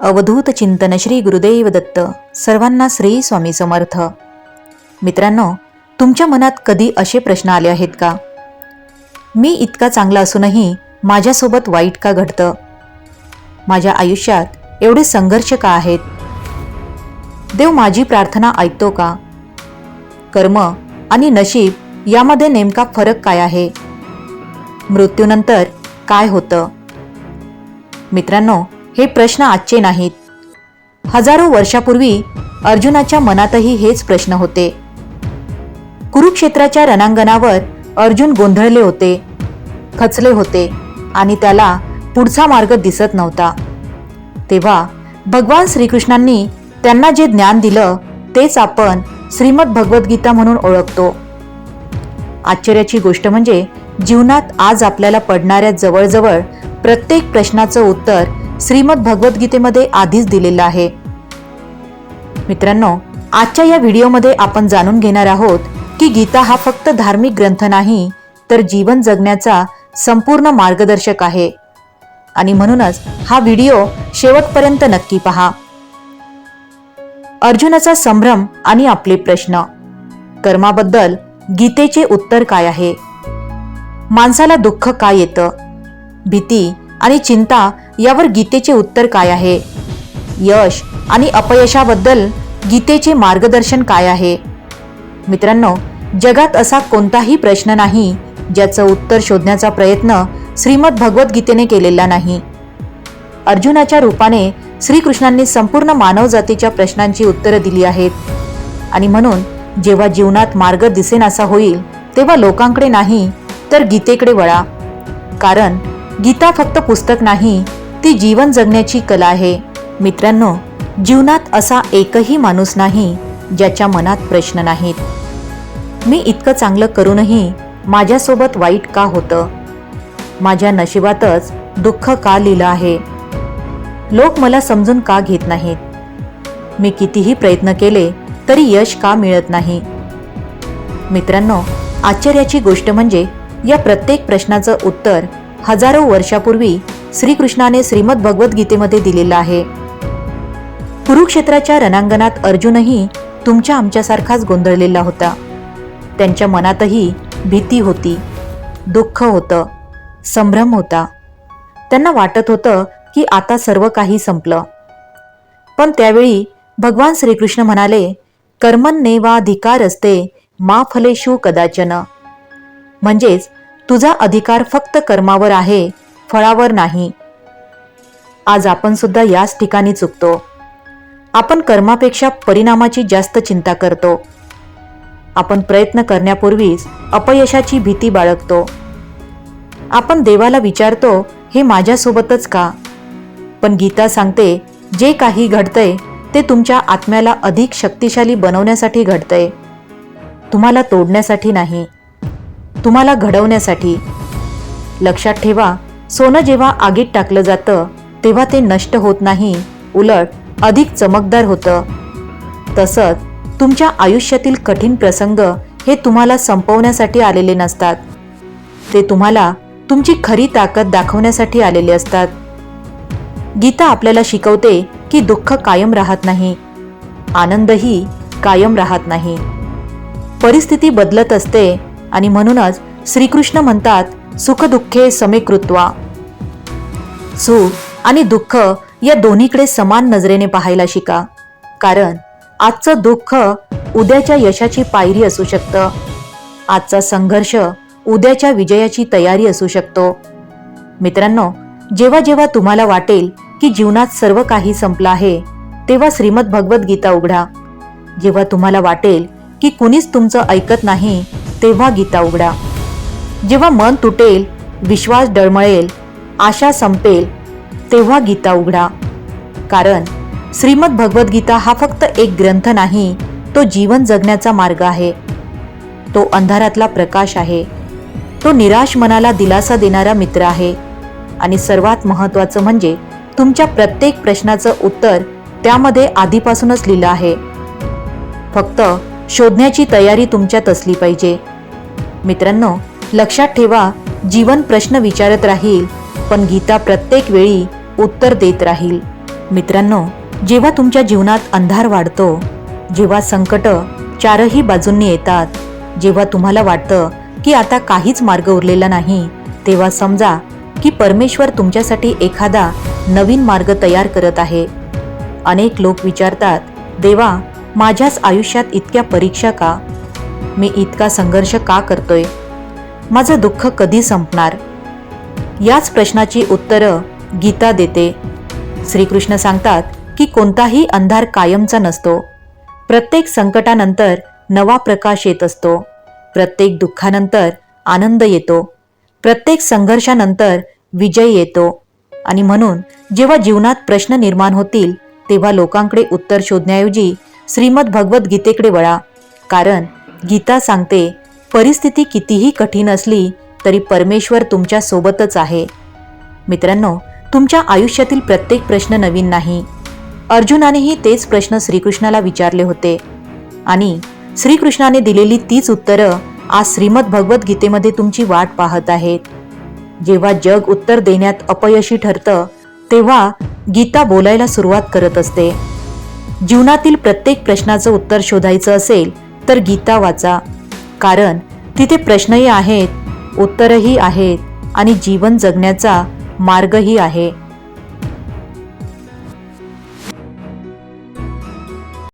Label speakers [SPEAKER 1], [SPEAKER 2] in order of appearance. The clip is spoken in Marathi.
[SPEAKER 1] अवधूत चिंतन श्री गुरुदेव दत्त. सर्वांना श्री स्वामी समर्थ. मित्रांनो, तुमच्या मनात कधी असे प्रश्न आले आहेत का? मी इतका चांगला असूनही माझ्यासोबत वाईट का घडतं? माझ्या आयुष्यात एवढे संघर्ष का आहेत? देव माझी प्रार्थना ऐकतो का? कर्म आणि नशीब यामध्ये नेमका फरक काय आहे? मृत्यूनंतर काय होतं? मित्रांनो, हे प्रश्न आजचे नाहीत. हजारो वर्षापूर्वी अर्जुनाच्या मनातही हेच प्रश्न होते. कुरुक्षेत्राच्या रणांगणावर अर्जुन गोंधळले होते, खचले होते आणि त्याला पुढचा मार्ग दिसत नव्हता. तेव्हा भगवान श्रीकृष्णांनी त्यांना जे ज्ञान दिलं तेच आपण श्रीमद भगवद्गीता म्हणून ओळखतो. आश्चर्याची गोष्ट म्हणजे जीवनात आज आपल्याला पडणाऱ्या जवळजवळ प्रत्येक प्रश्नाचं उत्तर श्रीमद भगवद्गीतेमध्ये आधीच दिलेलं आहे. मित्रांनो, आजच्या या व्हिडिओमध्ये आपण जाणून घेणार आहोत की गीता हा फक्त धार्मिक ग्रंथ नाही, तर जीवन जगण्याचा संपूर्ण मार्गदर्शक आहे. आणि म्हणूनच हा व्हिडिओ शेवटपर्यंत नक्की पहा. अर्जुनाचा संभ्रम आणि आपले प्रश्न. कर्माबद्दल गीतेचे उत्तर काय आहे? माणसाला दुःख का येतं? भीती आणि चिंता यावर गीतेचे उत्तर काय आहे? यश आणि अपयशाबद्दल गीतेचे मार्गदर्शन काय आहे? मित्रांनो, जगात असा कोणताही प्रश्न नाही ज्याचं उत्तर शोधण्याचा प्रयत्न श्रीमद भगवद्गीतेने केलेला नाही. अर्जुनाच्या रूपाने श्रीकृष्णांनी संपूर्ण मानवजातीच्या प्रश्नांची उत्तरं दिली आहेत. आणि म्हणून जेव्हा जीवनात मार्ग दिसेनासा होईल तेव्हा लोकांकडे नाही तर गीतेकडे वळा. कारण गीता फक्त पुस्तक नाही, ती जीवन जगण्याची कला आहे. मित्रांनो, जीवनात असा एकही माणूस नाही ज्याच्या मनात प्रश्न नाहीत. मी इतकं चांगलं करूनही माझ्यासोबत वाईट का होतं? माझ्या नशिबातच दुःख का लिहिलं आहे? लोक मला समजून का घेत नाहीत? मी कितीही प्रयत्न केले तरी यश का मिळत नाही? मित्रांनो, आश्चर्याची गोष्ट म्हणजे या प्रत्येक प्रश्नाचं उत्तर हजारो वर्षापूर्वी श्रीकृष्णाने श्रीमद भगवद्गीतेमध्ये दिलेलं आहे. कुरुक्षेत्राच्या रणांगणात अर्जुनही तुमच्या आमच्यासारखाच गोंधळलेला होता. त्यांच्या मनातही भीती होती, दुःख होतं, संभ्रम होता. त्यांना वाटत होतं की आता सर्व काही संपलं. पण त्यावेळी भगवान श्रीकृष्ण म्हणाले, कर्मण्येवाधिकारस्ते मा फलेषु कदाचन. म्हणजेच तुझा अधिकार फक्त कर्मावर आहे, फळावर नाही. आज आपण सुद्धा याच ठिकाणी चुकतो. आपण कर्मापेक्षा परिणामाची जास्त चिंता करतो. आपण प्रयत्न करण्यापूर्वीच अपयशाची भीती बाळगतो. आपण देवाला विचारतो, हे माझ्यासोबतच का? पण गीता सांगते, जे काही घडतंय ते तुमच्या आत्म्याला अधिक शक्तिशाली बनवण्यासाठी घडतंय. तुम्हाला तोडण्यासाठी नाही, तुम्हाला घडवण्यासाठी. लक्षात ठेवा, सोनं जेव्हा आगीत टाकलं जातं तेव्हा ते नष्ट होत नाही, उलट अधिक चमकदार होतं. तसंच तुमच्या आयुष्यातील कठीण प्रसंग हे तुम्हाला संपवण्यासाठी आलेले नसतात, ते तुम्हाला तुमची खरी ताकद दाखवण्यासाठी आलेले असतात. गीता आपल्याला शिकवते की दुःख कायम राहत नाही, आनंदही कायम राहत नाही. परिस्थिती बदलत असते आणि म्हणूनच श्रीकृष्ण म्हणतात, सुख दुःखे समे कृत्वा. सुख आणि दुःख या दोन्हीकडे समान नजरेने पाहायला शिका. कारण आजचं दुःख उद्याच्या यशाची पायरी असू शकतं. आजचा संघर्ष उद्याच्या विजयाची तयारी असू शकतो. मित्रांनो, जेव्हा जेव्हा तुम्हाला वाटेल की जीवनात सर्व काही संपलं आहे, तेव्हा श्रीमद भगवद्गीता उघडा. जेव्हा तुम्हाला वाटेल की कुणीच तुमचं ऐकत नाही, तेव्हा गीता उघडा. जेव्हा मन तुटेल, विश्वास डळमळेल, आशा संपेल, तेव्हा गीता उघडा. कारण श्रीमद भगवद्गीता हा फक्त एक ग्रंथ नाही, तो जीवन जगण्याचा मार्ग आहे. तो अंधारातला प्रकाश आहे. तो निराश मनाला दिलासा देणारा मित्र आहे. आणि सर्वात महत्त्वाचं म्हणजे तुमच्या प्रत्येक प्रश्नाचं उत्तर त्यामध्ये आधीपासूनच लिहिलं आहे. फक्त शोधण्याची तयारी तुमच्यात असली पाहिजे. मित्रांनो, लक्षात ठेवा, जीवन प्रश्न विचारत राहील, पण गीता प्रत्येक वेळी उत्तर देत राहील. मित्रांनो, जेव्हा तुमच्या जीवनात अंधार वाढतो, जेव्हा संकट चारही बाजूंनी येतात, जेव्हा तुम्हाला वाटतं की आता काहीच मार्ग उरलेला नाही, तेव्हा समजा की परमेश्वर तुमच्यासाठी एखादा नवीन मार्ग तयार करत आहे. अनेक लोक विचारतात, देवा, माझ्याच आयुष्यात इतक्या परीक्षा का? मी इतका संघर्ष का करतोय? माझं दुःख कधी संपणार? याच प्रश्नाची उत्तरं गीता देते. श्रीकृष्ण सांगतात की कोणताही अंधार कायमचा नसतो. प्रत्येक संकटानंतर नवा प्रकाश येत असतो. प्रत्येक दुःखानंतर आनंद येतो. प्रत्येक संघर्षानंतर विजय येतो. आणि म्हणून जेव्हा जीवनात प्रश्न निर्माण होतील, तेव्हा लोकांकडे उत्तर शोधण्याऐवजी श्रीमद भगवद्गीतेकडे वळा. कारण गीता सांगते, परिस्थिती कितीही कठीण असली तरी परमेश्वर तुमच्या सोबतच आहे. मित्रांनो, तुमच्या आयुष्यातील प्रत्येक प्रश्न नवीन नाही. अर्जुनानेही तेच प्रश्न श्रीकृष्णाला विचारले होते आणि श्रीकृष्णाने दिलेली तीच उत्तरं आज श्रीमद भगवद्गीतेमध्ये तुमची वाट पाहत आहेत. जेव्हा जग उत्तर देण्यात अपयशी ठरतं, तेव्हा गीता बोलायला सुरुवात करत असते. जीवनातील प्रत्येक प्रश्नाचं उत्तर शोधायचं असेल तर गीता वाचा. कारण तिथे प्रश्नही आहेत, उत्तरही आहेत आणि जीवन जगण्याचा मार्गही आहे.